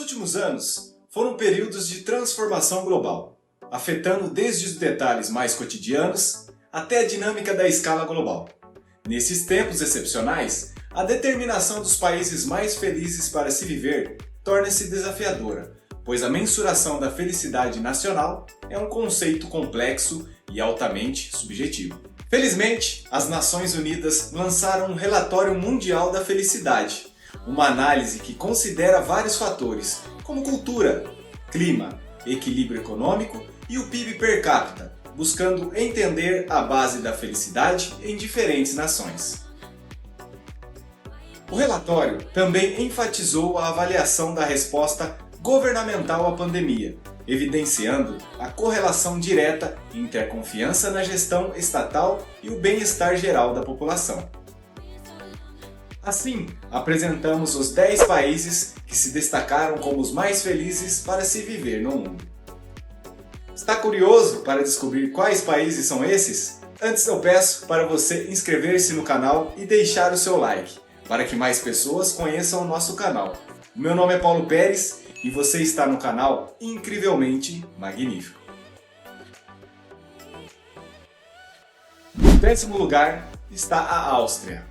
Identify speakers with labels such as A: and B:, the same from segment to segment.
A: últimos anos foram períodos de transformação global, afetando desde os detalhes mais cotidianos até a dinâmica da escala global. Nesses tempos excepcionais, a determinação dos países mais felizes para se viver torna-se desafiadora, pois a mensuração da felicidade nacional é um conceito complexo e altamente subjetivo. Felizmente, as Nações Unidas lançaram um relatório mundial da felicidade, uma análise que considera vários fatores, como cultura, clima, equilíbrio econômico e o PIB per capita, buscando entender a base da felicidade em diferentes nações. O relatório também enfatizou a avaliação da resposta governamental à pandemia, evidenciando a correlação direta entre a confiança na gestão estatal e o bem-estar geral da população. Assim, apresentamos os 10 países que se destacaram como os mais felizes para se viver no mundo. Está curioso para descobrir quais países são esses? Antes eu peço para você inscrever-se no canal e deixar o seu like, para que mais pessoas conheçam o nosso canal. O meu nome é Paulo Pérez e você está no canal Incrivelmente Magnífico. No 10º lugar está a Áustria.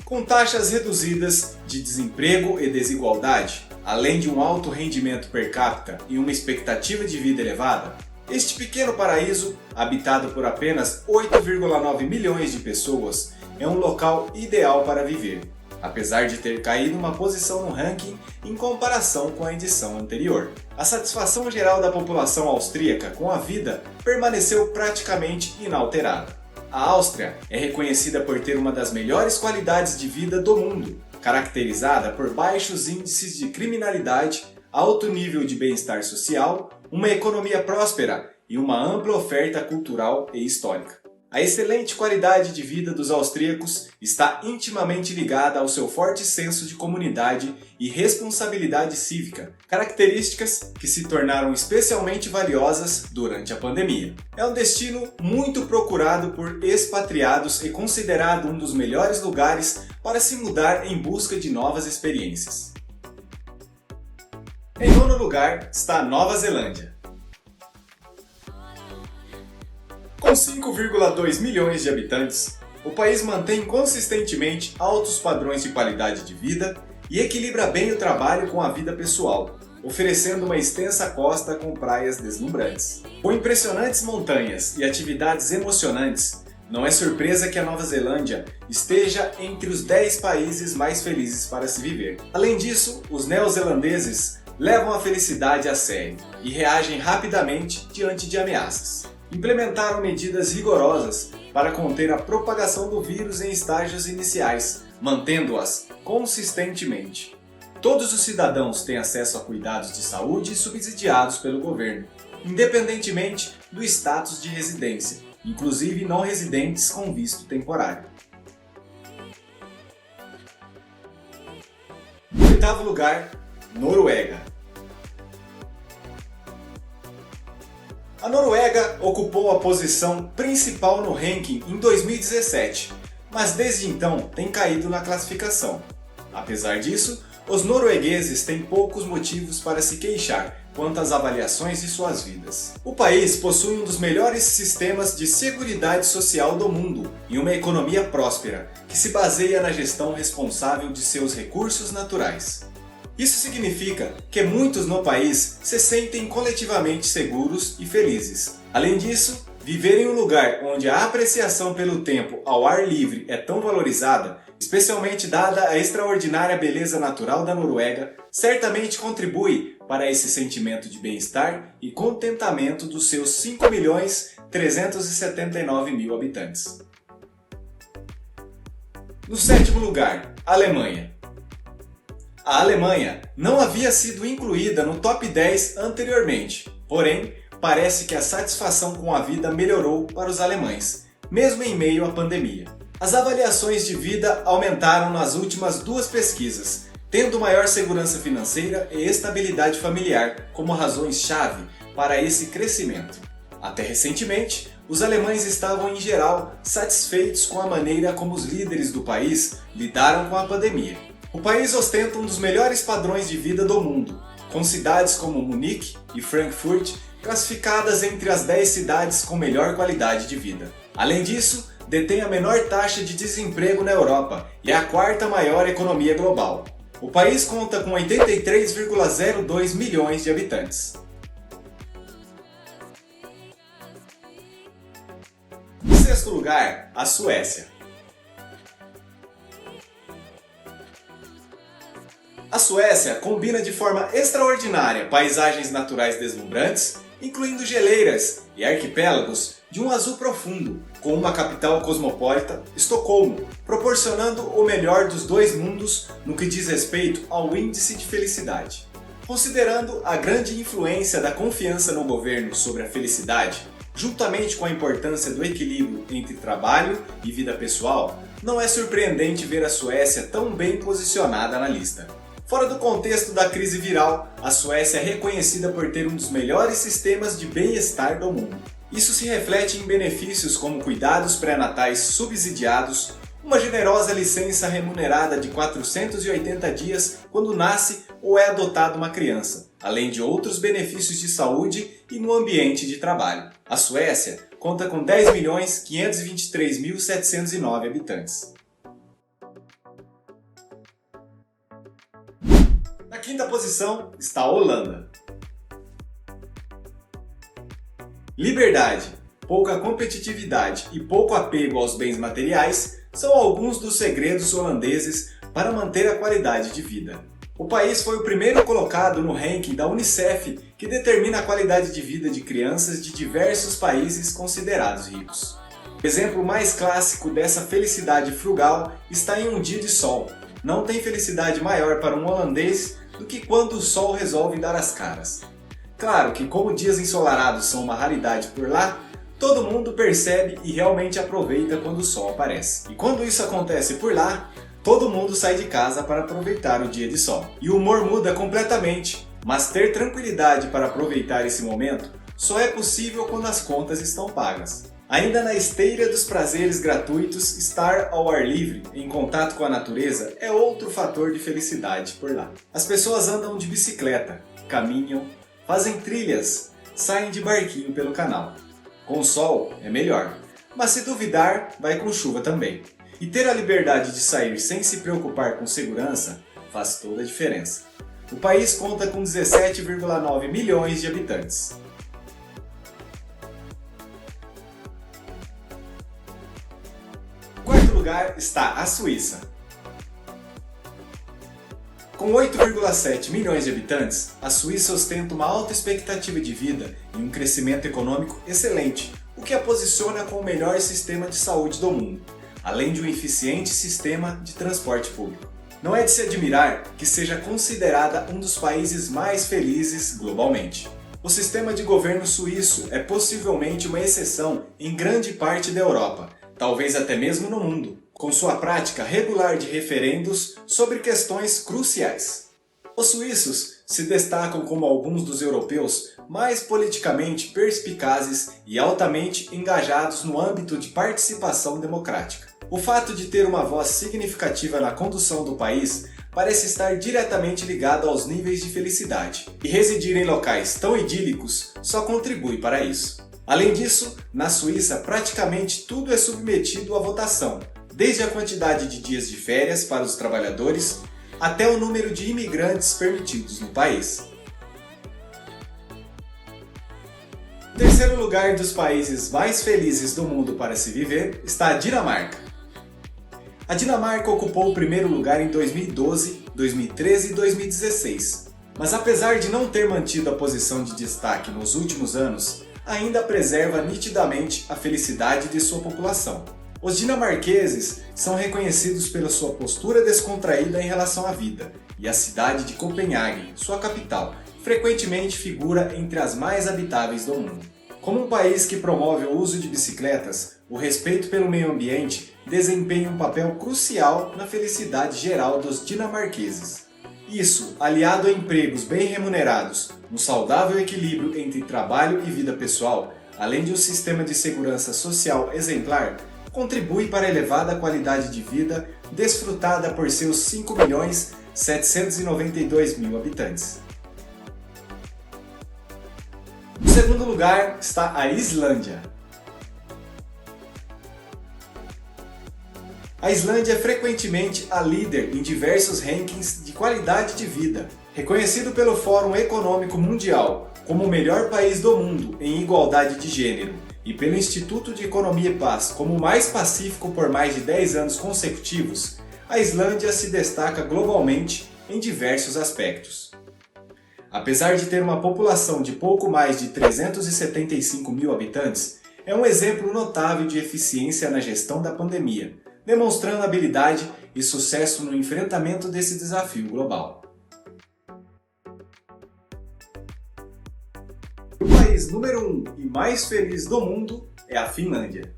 A: Com taxas reduzidas de desemprego e desigualdade, além de um alto rendimento per capita e uma expectativa de vida elevada, este pequeno paraíso, habitado por apenas 8,9 milhões de pessoas, é um local ideal para viver, apesar de ter caído uma posição no ranking em comparação com a edição anterior. A satisfação geral da população austríaca com a vida permaneceu praticamente inalterada. A Áustria é reconhecida por ter uma das melhores qualidades de vida do mundo, caracterizada por baixos índices de criminalidade, alto nível de bem-estar social, uma economia próspera e uma ampla oferta cultural e histórica. A excelente qualidade de vida dos austríacos está intimamente ligada ao seu forte senso de comunidade e responsabilidade cívica, características que se tornaram especialmente valiosas durante a pandemia. É um destino muito procurado por expatriados e considerado um dos melhores lugares para se mudar em busca de novas experiências. Em 9º lugar está a Nova Zelândia. Com 5,2 milhões de habitantes, o país mantém consistentemente altos padrões de qualidade de vida e equilibra bem o trabalho com a vida pessoal, oferecendo uma extensa costa com praias deslumbrantes. Com impressionantes montanhas e atividades emocionantes, não é surpresa que a Nova Zelândia esteja entre os 10 países mais felizes para se viver. Além disso, os neozelandeses levam a felicidade a sério e reagem rapidamente diante de ameaças. Implementaram medidas rigorosas para conter a propagação do vírus em estágios iniciais, mantendo-as consistentemente. Todos os cidadãos têm acesso a cuidados de saúde subsidiados pelo governo, independentemente do status de residência, inclusive não residentes com visto temporário. Em 8º lugar, Noruega. A Noruega ocupou a posição principal no ranking em 2017, mas desde então tem caído na classificação. Apesar disso, os noruegueses têm poucos motivos para se queixar quanto às avaliações de suas vidas. O país possui um dos melhores sistemas de seguridade social do mundo e uma economia próspera, que se baseia na gestão responsável de seus recursos naturais. Isso significa que muitos no país se sentem coletivamente seguros e felizes. Além disso, viver em um lugar onde a apreciação pelo tempo ao ar livre é tão valorizada, especialmente dada a extraordinária beleza natural da Noruega, certamente contribui para esse sentimento de bem-estar e contentamento dos seus 5.379.000 habitantes. No 7º lugar, Alemanha. A Alemanha não havia sido incluída no top 10 anteriormente, porém, parece que a satisfação com a vida melhorou para os alemães, mesmo em meio à pandemia. As avaliações de vida aumentaram nas últimas 2 pesquisas, tendo maior segurança financeira e estabilidade familiar como razões-chave para esse crescimento. Até recentemente, os alemães estavam em geral satisfeitos com a maneira como os líderes do país lidaram com a pandemia. O país ostenta um dos melhores padrões de vida do mundo, com cidades como Munique e Frankfurt classificadas entre as 10 cidades com melhor qualidade de vida. Além disso, detém a menor taxa de desemprego na Europa e é a quarta maior economia global. O país conta com 83,02 milhões de habitantes. Em sexto lugar, a Suécia. A Suécia combina de forma extraordinária paisagens naturais deslumbrantes, incluindo geleiras e arquipélagos de um azul profundo, com uma capital cosmopolita, Estocolmo, proporcionando o melhor dos dois mundos no que diz respeito ao índice de felicidade. Considerando a grande influência da confiança no governo sobre a felicidade, juntamente com a importância do equilíbrio entre trabalho e vida pessoal, não é surpreendente ver a Suécia tão bem posicionada na lista. Fora do contexto da crise viral, a Suécia é reconhecida por ter um dos melhores sistemas de bem-estar do mundo. Isso se reflete em benefícios como cuidados pré-natais subsidiados, uma generosa licença remunerada de 480 dias quando nasce ou é adotada uma criança, além de outros benefícios de saúde e no ambiente de trabalho. A Suécia conta com 10.523.709 habitantes. Na quinta posição está a Holanda. Liberdade, pouca competitividade e pouco apego aos bens materiais são alguns dos segredos holandeses para manter a qualidade de vida. O país foi o primeiro colocado no ranking da Unicef, que determina a qualidade de vida de crianças de diversos países considerados ricos. O exemplo mais clássico dessa felicidade frugal está em um dia de sol. Não tem felicidade maior para um holandês do que quando o sol resolve dar as caras. Claro que como dias ensolarados são uma raridade por lá, todo mundo percebe e realmente aproveita quando o sol aparece. E quando isso acontece por lá, todo mundo sai de casa para aproveitar o dia de sol. E o humor muda completamente, mas ter tranquilidade para aproveitar esse momento só é possível quando as contas estão pagas. Ainda na esteira dos prazeres gratuitos, estar ao ar livre, em contato com a natureza, é outro fator de felicidade por lá. As pessoas andam de bicicleta, caminham, fazem trilhas, saem de barquinho pelo canal. Com sol é melhor, mas se duvidar, vai com chuva também. E ter a liberdade de sair sem se preocupar com segurança faz toda a diferença. O país conta com 17,9 milhões de habitantes. Em quarto lugar está a Suíça. Com 8,7 milhões de habitantes, a Suíça ostenta uma alta expectativa de vida e um crescimento econômico excelente, o que a posiciona com o melhor sistema de saúde do mundo, além de um eficiente sistema de transporte público. Não é de se admirar que seja considerada um dos países mais felizes globalmente. O sistema de governo suíço é possivelmente uma exceção em grande parte da Europa, talvez até mesmo no mundo, com sua prática regular de referendos sobre questões cruciais. Os suíços se destacam como alguns dos europeus mais politicamente perspicazes e altamente engajados no âmbito de participação democrática. O fato de ter uma voz significativa na condução do país parece estar diretamente ligado aos níveis de felicidade, e residir em locais tão idílicos só contribui para isso. Além disso, na Suíça praticamente tudo é submetido à votação, desde a quantidade de dias de férias para os trabalhadores até o número de imigrantes permitidos no país. Em terceiro lugar dos países mais felizes do mundo para se viver está a Dinamarca. A Dinamarca ocupou o primeiro lugar em 2012, 2013 e 2016, mas apesar de não ter mantido a posição de destaque nos últimos anos, ainda preserva nitidamente a felicidade de sua população. Os dinamarqueses são reconhecidos pela sua postura descontraída em relação à vida, e a cidade de Copenhague, sua capital, frequentemente figura entre as mais habitáveis do mundo. Como um país que promove o uso de bicicletas, o respeito pelo meio ambiente desempenha um papel crucial na felicidade geral dos dinamarqueses. Isso, aliado a empregos bem remunerados, um saudável equilíbrio entre trabalho e vida pessoal, além de um sistema de segurança social exemplar, contribui para a elevada qualidade de vida desfrutada por seus 5.792.000 habitantes. No segundo lugar está a Islândia. A Islândia é frequentemente a líder em diversos rankings de qualidade de vida, reconhecido pelo Fórum Econômico Mundial como o melhor país do mundo em igualdade de gênero e pelo Instituto de Economia e Paz como o mais pacífico por mais de 10 anos consecutivos. A Islândia se destaca globalmente em diversos aspectos. Apesar de ter uma população de pouco mais de 375.000 habitantes, é um exemplo notável de eficiência na gestão da pandemia, demonstrando habilidade e sucesso no enfrentamento desse desafio global. O país número 1 e mais feliz do mundo é a Finlândia.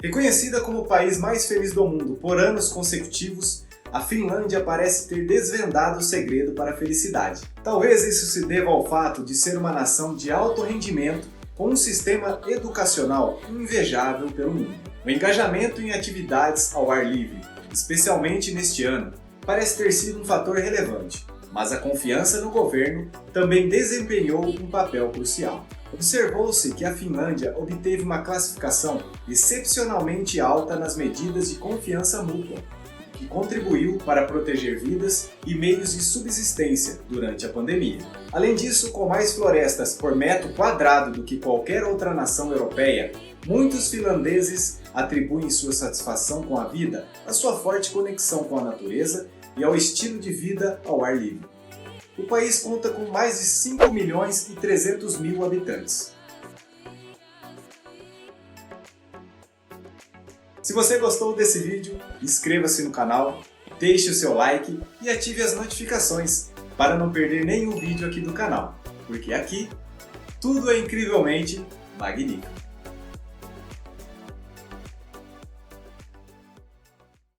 A: Reconhecida como o país mais feliz do mundo por anos consecutivos, a Finlândia parece ter desvendado o segredo para a felicidade. Talvez isso se deva ao fato de ser uma nação de alto rendimento com um sistema educacional invejável pelo mundo. O engajamento em atividades ao ar livre, especialmente neste ano, parece ter sido um fator relevante, mas a confiança no governo também desempenhou um papel crucial. Observou-se que a Finlândia obteve uma classificação excepcionalmente alta nas medidas de confiança mútua, que contribuiu para proteger vidas e meios de subsistência durante a pandemia. Além disso, com mais florestas por metro quadrado do que qualquer outra nação europeia, muitos finlandeses atribuem sua satisfação com a vida à sua forte conexão com a natureza e ao estilo de vida ao ar livre. O país conta com mais de 5.300.000 habitantes. Se você gostou desse vídeo, inscreva-se no canal, deixe o seu like e ative as notificações para não perder nenhum vídeo aqui do canal, porque aqui tudo é incrivelmente magnífico.